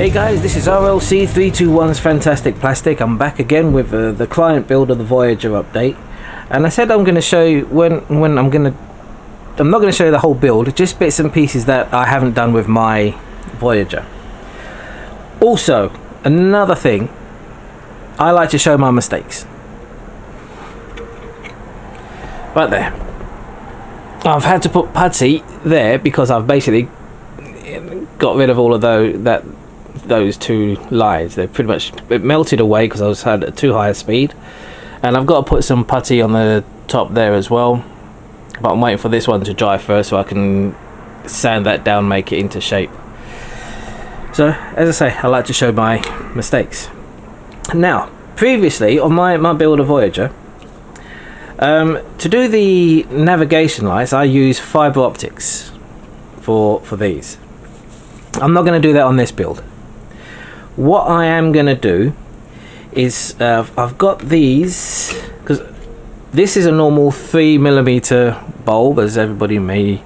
Hey guys, this is RLC321's Fantastic Plastic. I'm back again with the client build of the Voyager update, and I said I'm going to show you I'm not going to show you the whole build, just bits and pieces that I haven't done with my Voyager. Also, another thing, I like to show my mistakes. Right there. I've had to put putty there because I've basically got rid of all of those two lines. They pretty much melted away because I was at too high a speed, and I've got to put some putty on the top there as well, but I'm waiting for this one to dry first so I can sand that down, make it into shape. So as I say, I like to show my mistakes. Now previously on my build of Voyager, to do the navigation lights I use fiber optics for these. I'm not going to do that on this build. What I am going to do is I've got these, because this is a normal 3mm bulb, as everybody may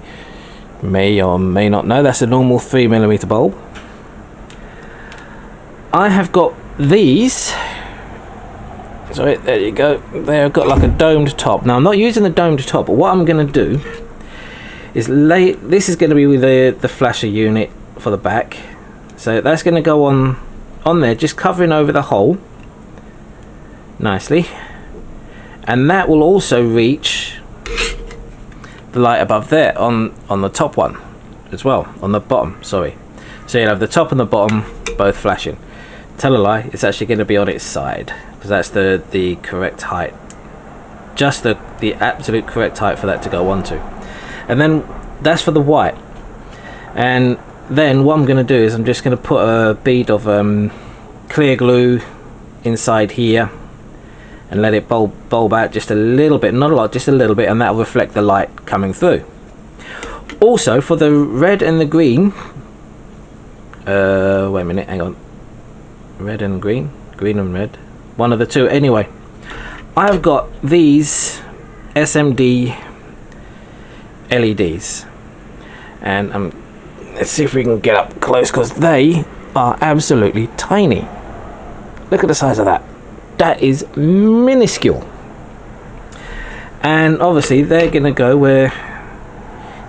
or may not know. That's a normal 3mm bulb. I have got these. Sorry, there you go. They've got like a domed top. Now I'm not using the domed top, but what I'm going to do is this is going to be with the flasher unit for the back. So that's going to go on there, just covering over the hole nicely, and that will also reach the light above there on the top one as well, on the bottom, sorry. So you'll have the top and the bottom both flashing. Tell a lie, it's actually going to be on its side, because that's the correct height, just the absolute correct height for that to go onto. And then that's for the white. And then what I'm going to do is I'm just going to put a bead of clear glue inside here and let it bulb out just a little bit, not a lot, just a little bit, and that will reflect the light coming through. Also for the red and the green, wait a minute, hang on, red and green and red, one of the two. Anyway, I've got these SMD LEDs, and let's see if we can get up close, because they are absolutely tiny. Look at the size of that. That is minuscule. And obviously they're going to go where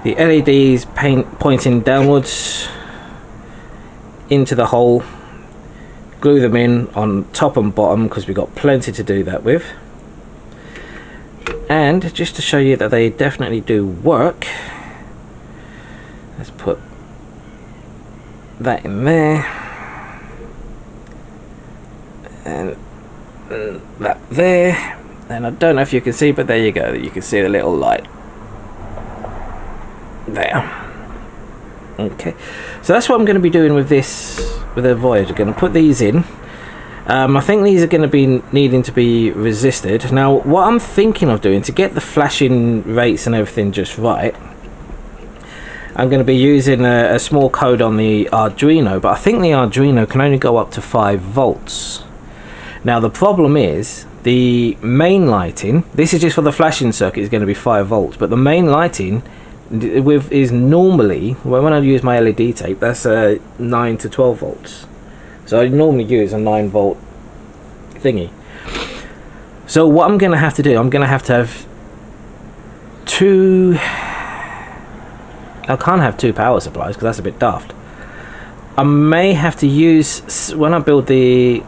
the LEDs pointing downwards into the hole. Glue them in on top and bottom, because we've got plenty to do that with. And just to show you that they definitely do work, let's put that in there, and that there, and I don't know if you can see, but there you go, you can see the little light there. Okay, so that's what I'm going to be doing with this, with the Voyager. Going to put these in. I think these are going to be needing to be resisted. Now what I'm thinking of doing to get the flashing rates and everything just right, I'm going to be using a small code on the Arduino, but I think the Arduino can only go up to 5 volts. Now the problem is the main lighting, this is just for the flashing circuit, is going to be 5 volts, but the main lighting is normally, when I use my LED tape, that's 9 to 12 volts. So I normally use a 9 volt thingy. So what I'm going to have to do, I'm going to have two, I can't have 2 power supplies because that's a bit daft. I may have to use, when I build the,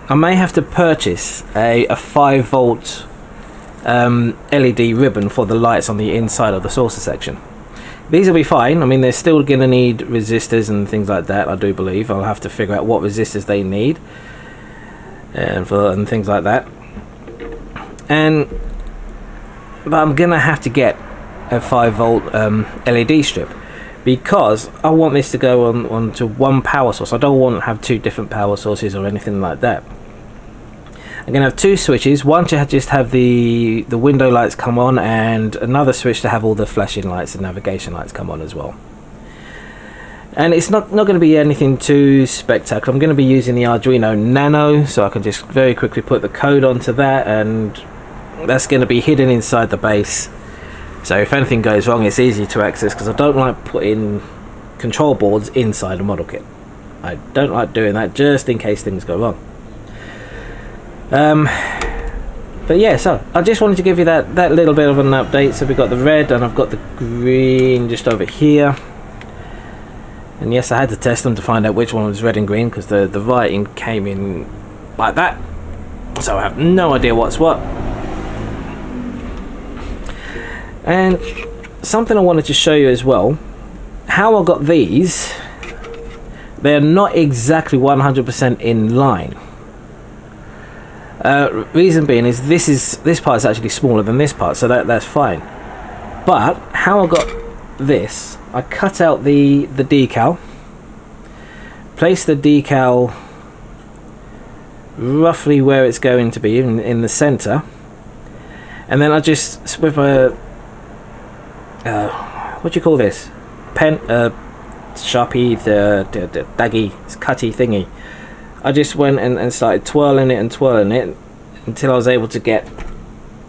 I may have to purchase a 5 volt LED ribbon for the lights on the inside of the saucer section. These will be fine. I mean, they're still going to need resistors and things like that, I do believe. I'll have to figure out what resistors they need and things like that. But I'm going to have to get a 5 volt LED strip, because I want this to go on to one power source. I don't want to have 2 different power sources or anything like that. I'm going to have 2 switches, one to just have the window lights come on, and another switch to have all the flashing lights and navigation lights come on as well. And it's not going to be anything too spectacular. I'm going to be using the Arduino Nano, so I can just very quickly put the code onto that, and that's going to be hidden inside the base. So if anything goes wrong, it's easy to access, because I don't like putting control boards inside a model kit. I don't like doing that, just in case things go wrong. But yeah, so I just wanted to give you that little bit of an update. So we've got the red and I've got the green just over here. And yes, I had to test them to find out which one was red and green, because the writing came in like that. So I have no idea what's what. And something I wanted to show you as well, how I got these, they're not exactly 100% in line. Reason being is this part is actually smaller than this part, so that's fine. But how I got this, I cut out the decal, placed the decal roughly where it's going to be in the center, and then I just with a what do you call this, pen, sharpie, the daggy cutty thingy, I just went and started twirling it until I was able to get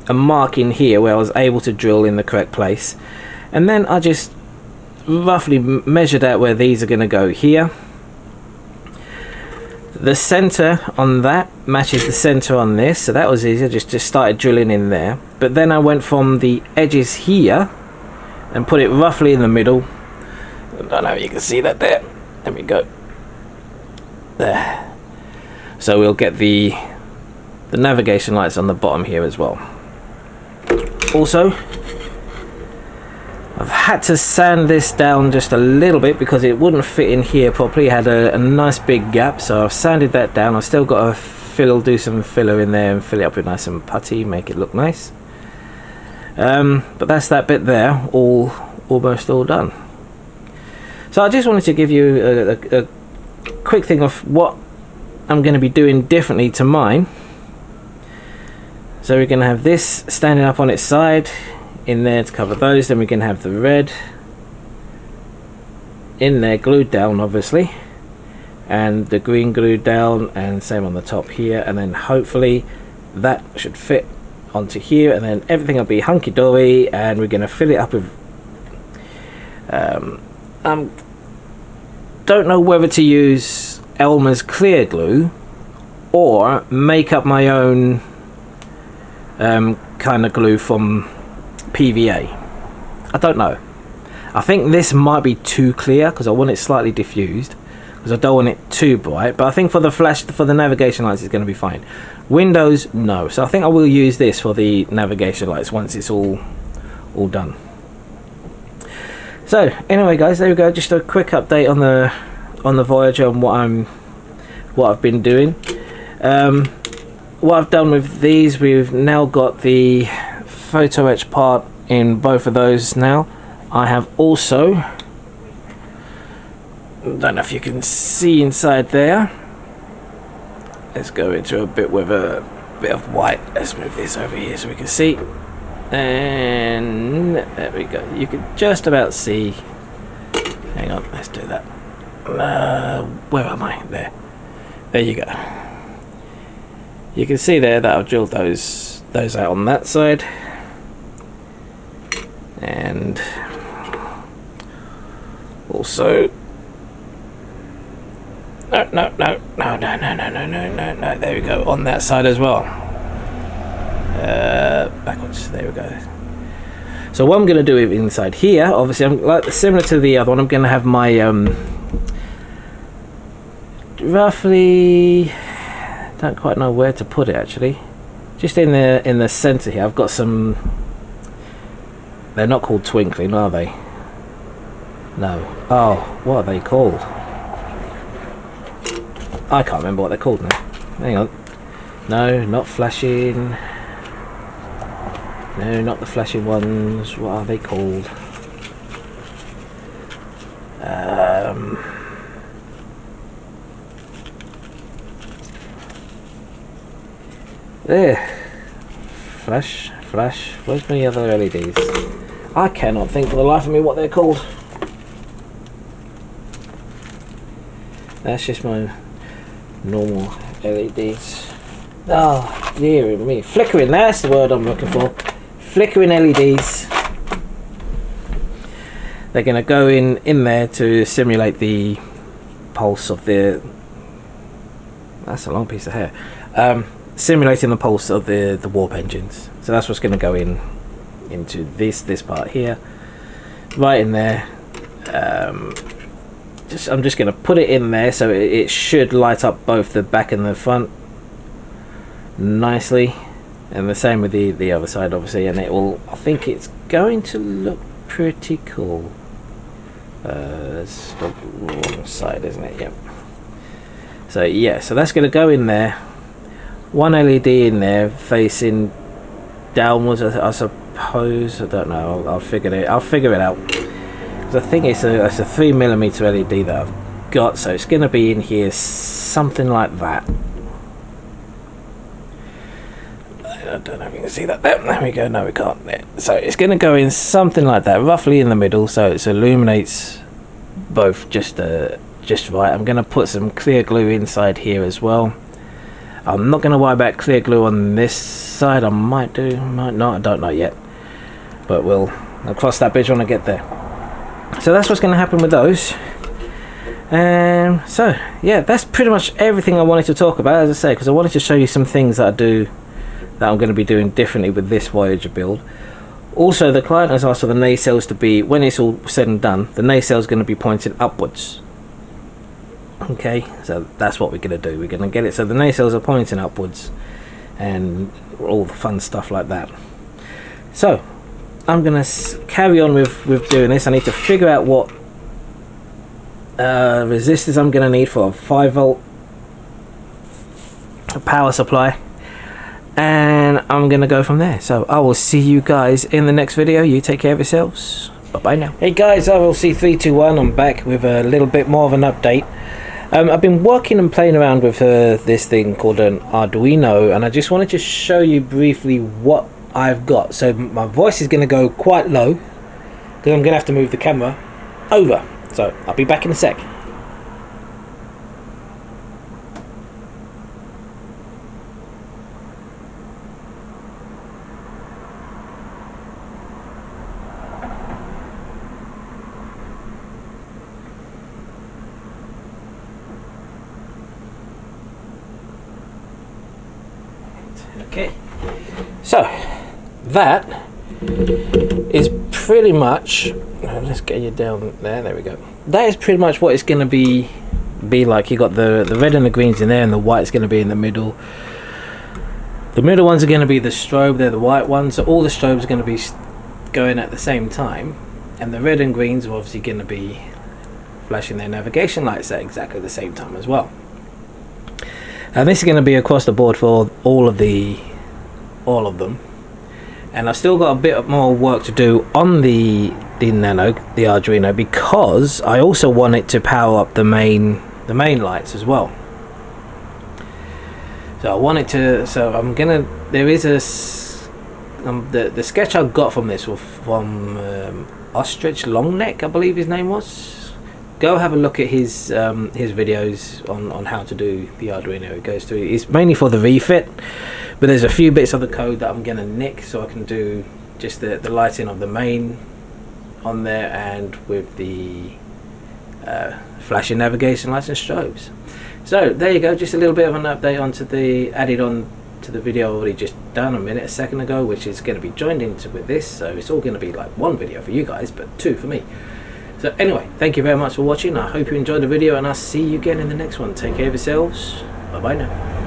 a mark in here where I was able to drill in the correct place. And then I just roughly measured out where these are going to go here. The center on that matches the center on this, so that was easy. I just started drilling in there. But then I went from the edges here and put it roughly in the middle. I don't know if you can see that there. There we go. There. So we'll get the navigation lights on the bottom here as well. Also, I've had to sand this down just a little bit because it wouldn't fit in here properly. It had a nice big gap, so I've sanded that down. I've still got to do some filler in there and fill it up with nice and putty, make it look nice. But that's that bit there, almost all done. So I just wanted to give you a quick thing of what I'm going to be doing differently to mine. So we're going to have this standing up on its side in there to cover those. Then we're going to have the red in there glued down, obviously, and the green glued down, and same on the top here. And then hopefully that should fit onto here, and then everything will be hunky-dory. And we're going to fill it up with don't know whether to use Elmer's clear glue or make up my own kind of glue from PVA. I don't know. I think this might be too clear because I want it slightly diffused, because I don't want it too bright. But I think for the flash, for the navigation lights, it's going to be fine. Windows, no. So I think I will use this for the navigation lights once it's all done. So anyway, guys, there we go. Just a quick update on the Voyager and what I've been doing. What I've done with these, we've now got the photo etch part in both of those now. I have also, don't know if you can see inside there. Let's go into a bit with a bit of white. Let's move this over here so we can see. And there we go. You can just about see. Hang on, let's do that. Where am I? There you go. You can see there that I've drilled those out on that side, and also no, there we go, on that side as well. Backwards, there we go. So what I'm going to do inside here, obviously, I'm like similar to the other one. I'm going to have my roughly, don't quite know where to put it actually. Just in the center here, I've got some. They're not called twinkling, are they? No. Oh, what are they called? I can't remember what they're called now. Hang on. No, not flashing. No, not the flashing ones. What are they called? There. Flash. Where's my other LEDs? I cannot think for the life of me what they're called. That's just my normal LEDs. Oh, dear me. Flickering, that's the word I'm looking for. Flickering LEDs. They're going to go in there to simulate the pulse of the, that's a long piece of hair, simulating the pulse of the warp engines. So that's what's going to go into this part here, right in there. I'm just going to put it in there, so it should light up both the back and the front nicely, and the same with the other side, obviously. And it will, I think it's going to look pretty cool. It's the wrong side, isn't it? Yep. So yeah, so that's going to go in there. One LED in there facing downwards, I suppose. I don't know. I'll figure it out. Because I think it's a 3mm LED that I've got, so it's going to be in here something like that. I don't know if you can see that. There we go. No, we can't. There. So it's going to go in something like that, roughly in the middle, so it illuminates both just right. I'm going to put some clear glue inside here as well. I'm not going to worry about clear glue on this side. I might do, might not. I don't know yet, but I'll cross that bridge when I get there. So that's what's going to happen with those. So yeah, that's pretty much everything I wanted to talk about, as I say, because I wanted to show you some things that I'm going to be doing differently with this Voyager build. Also, the client has asked for the nacelles to be, when it's all said and done, the nacelle is going to be pointing upwards. Okay, so that's what we're going to do. We're going to get it so the nacelles are pointing upwards and all the fun stuff like that. So I'm going to carry on with doing this. I need to figure out what resistors I'm going to need for a 5V power supply, and I'm going to go from there. So I will see you guys in the next video. You take care of yourselves. Bye bye now. Hey guys, RLC321. I'm back with a little bit more of an update. I've been working and playing around with this thing called an Arduino, and I just wanted to show you briefly what I've got. So my voice is going to go quite low because I'm going to have to move the camera over. So I'll be back in a sec. Okay, so that is pretty much, let's get you down there we go. That is pretty much what it's going to be like. You got the red and the greens in there, and the white's going to be in the middle. The middle ones are going to be the strobe, they're the white ones, so all the strobes are going to be going at the same time, and the red and greens are obviously going to be flashing their navigation lights at exactly the same time as well. And this is going to be across the board for all of them. And I've still got a bit more work to do on the Arduino, because I also want it to power up the main lights as well. So I want it to. So I'm gonna. There is the sketch I got from this was from Ostrich Longneck, I believe his name was. Go have a look at his videos on how to do the Arduino. It goes through. It's mainly for the refit, but there's a few bits of the code that I'm gonna nick so I can do just the lighting of the main on there, and with the flashing navigation lights and strobes. So there you go, just a little bit of an update onto added on to the video I already just done a second ago, which is going to be joined into with this. So it's all going to be like one video for you guys, but two for me. So anyway, thank you very much for watching. I hope you enjoyed the video, and I'll see you again in the next one. Take care of yourselves. Bye bye now.